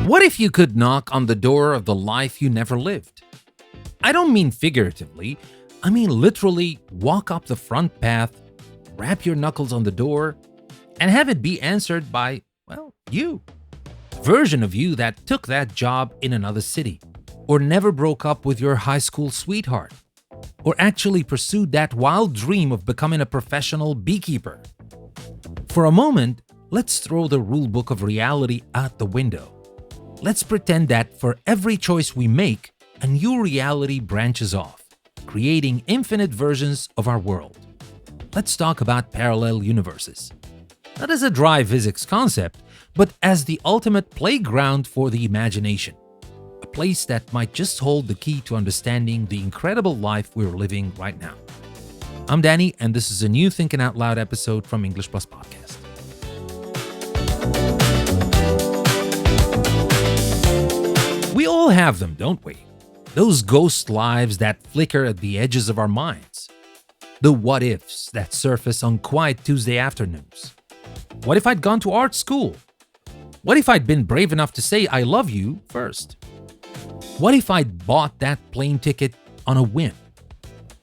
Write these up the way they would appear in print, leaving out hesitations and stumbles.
What if you could knock on the door of the life you never lived? I don't mean figuratively, I mean literally walk up the front path, rap your knuckles on the door, and have it be answered by, well, you. Version of you that took that job in another city, or never broke up with your high school sweetheart, or actually pursued that wild dream of becoming a professional beekeeper. For a moment, let's throw the rulebook of reality out the window. Let's pretend that for every choice we make, a new reality branches off, creating infinite versions of our world. Let's talk about parallel universes. Not as a dry physics concept, but as the ultimate playground for the imagination. A place that might just hold the key to understanding the incredible life we're living right now. I'm Danny, and this is a new Thinking Out Loud episode from English Plus Podcast. We all have them, don't we? Those ghost lives that flicker at the edges of our minds. The what-ifs that surface on quiet Tuesday afternoons. What if I'd gone to art school? What if I'd been brave enough to say I love you first? What if I'd bought that plane ticket on a whim?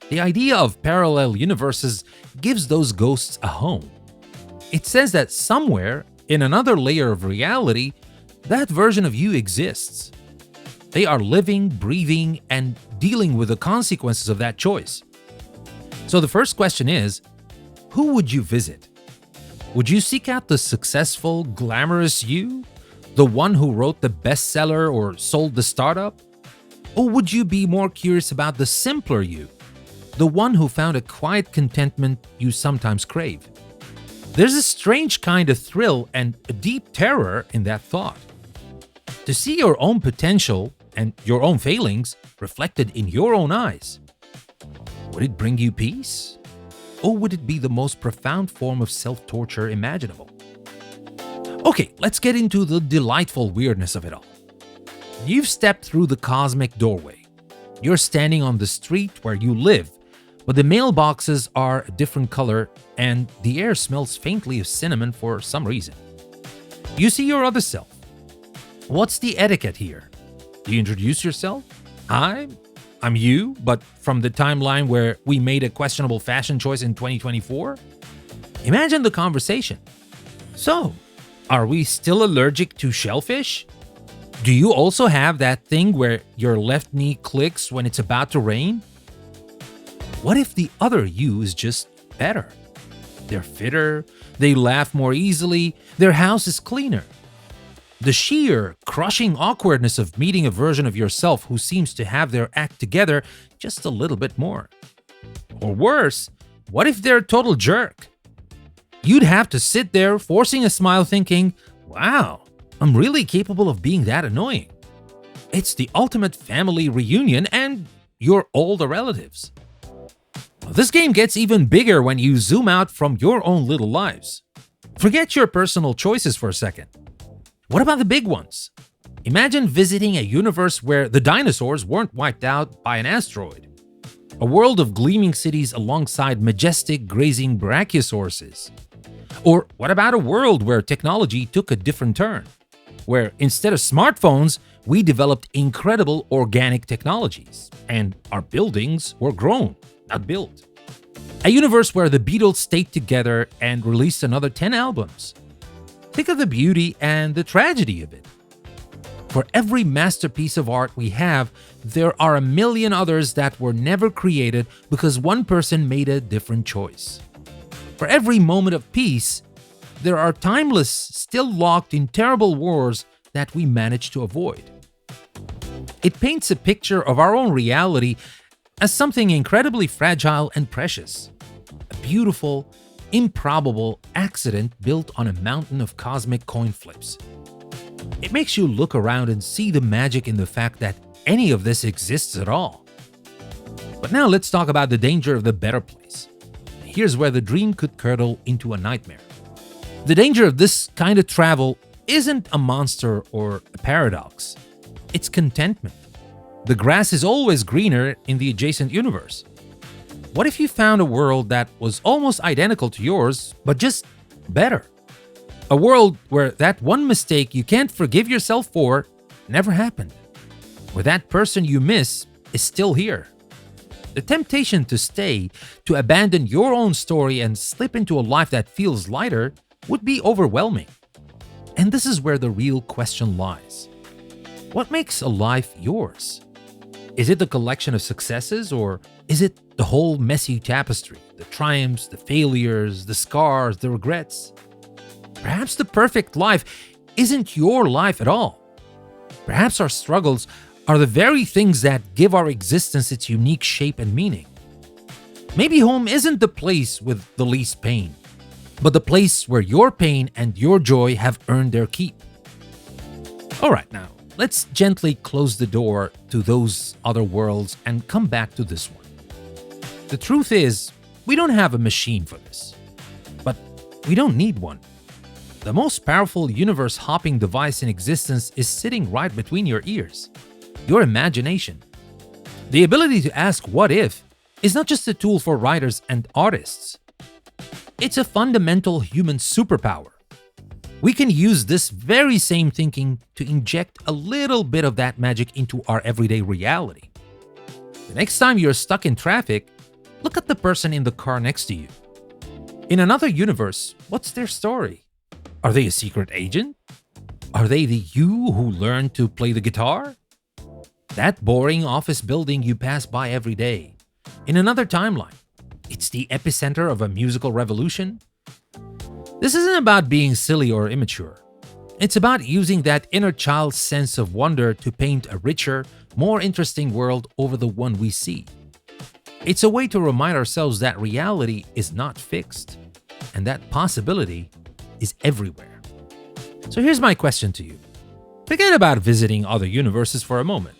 The idea of parallel universes gives those ghosts a home. It says that somewhere, in another layer of reality, that version of you exists. They are living, breathing, and dealing with the consequences of that choice. So the first question is, who would you visit? Would you seek out the successful, glamorous you? The one who wrote the bestseller or sold the startup? Or would you be more curious about the simpler you? The one who found a quiet contentment you sometimes crave? There's a strange kind of thrill and a deep terror in that thought. To see your own potential and your own failings reflected in your own eyes. Would it bring you peace? Or would it be the most profound form of self-torture imaginable? Okay, let's get into the delightful weirdness of it all. You've stepped through the cosmic doorway. You're standing on the street where you live, but the mailboxes are a different color and the air smells faintly of cinnamon for some reason. You see your other self. What's the etiquette here? Do you introduce yourself? I'm you, but from the timeline where we made a questionable fashion choice in 2024? Imagine the conversation. So, are we still allergic to shellfish? Do you also have that thing where your left knee clicks when it's about to rain? What if the other you is just better? They're fitter, they laugh more easily, their house is cleaner. The sheer, crushing awkwardness of meeting a version of yourself who seems to have their act together just a little bit more. Or worse, what if they're a total jerk? You'd have to sit there forcing a smile thinking, wow, I'm really capable of being that annoying. It's the ultimate family reunion and your older relatives. This game gets even bigger when you zoom out from your own little lives. Forget your personal choices for a second. What about the big ones? Imagine visiting a universe where the dinosaurs weren't wiped out by an asteroid. A world of gleaming cities alongside majestic grazing brachiosauruses. Or what about a world where technology took a different turn? Where instead of smartphones, we developed incredible organic technologies, and our buildings were grown, not built. A universe where the Beatles stayed together and released another 10 albums. Think of the beauty and the tragedy of it. For every masterpiece of art we have, there are a million others that were never created because one person made a different choice. For every moment of peace, there are timeless, still locked in terrible wars that we managed to avoid. It paints a picture of our own reality as something incredibly fragile and precious. A beautiful, improbable accident built on a mountain of cosmic coin flips. It makes you look around and see the magic in the fact that any of this exists at all. But now let's talk about the danger of the better place. Here's where the dream could curdle into a nightmare. The danger of this kind of travel isn't a monster or a paradox. It's contentment. The grass is always greener in the adjacent universe. What if you found a world that was almost identical to yours, but just better? A world where that one mistake you can't forgive yourself for never happened, where that person you miss is still here. The temptation to stay, to abandon your own story and slip into a life that feels lighter would be overwhelming. And this is where the real question lies. What makes a life yours? Is it the collection of successes, or is it the whole messy tapestry, the triumphs, the failures, the scars, the regrets? Perhaps the perfect life isn't your life at all. Perhaps our struggles are the very things that give our existence its unique shape and meaning. Maybe home isn't the place with the least pain, but the place where your pain and your joy have earned their keep. Alright, now, let's gently close the door to those other worlds and come back to this one. The truth is, we don't have a machine for this. But we don't need one. The most powerful universe-hopping device in existence is sitting right between your ears. Your imagination. The ability to ask what if is not just a tool for writers and artists. It's a fundamental human superpower. We can use this very same thinking to inject a little bit of that magic into our everyday reality. The next time you're stuck in traffic, look at the person in the car next to you. In another universe, what's their story? Are they a secret agent? Are they the you who learned to play the guitar? That boring office building you pass by every day. In another timeline, it's the epicenter of a musical revolution. This isn't about being silly or immature. It's about using that inner child's sense of wonder to paint a richer, more interesting world over the one we see. It's a way to remind ourselves that reality is not fixed, and that possibility is everywhere. So here's my question to you. Forget about visiting other universes for a moment.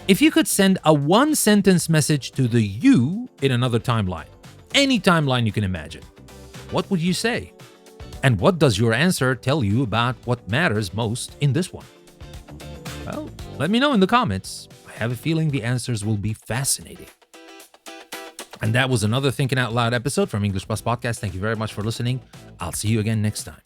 If you could send a one-sentence message to the you in another timeline, any timeline you can imagine, what would you say? And what does your answer tell you about what matters most in this one? Well, let me know in the comments. I have a feeling the answers will be fascinating. And that was another Thinking Out Loud episode from English Plus Podcast. Thank you very much for listening. I'll see you again next time.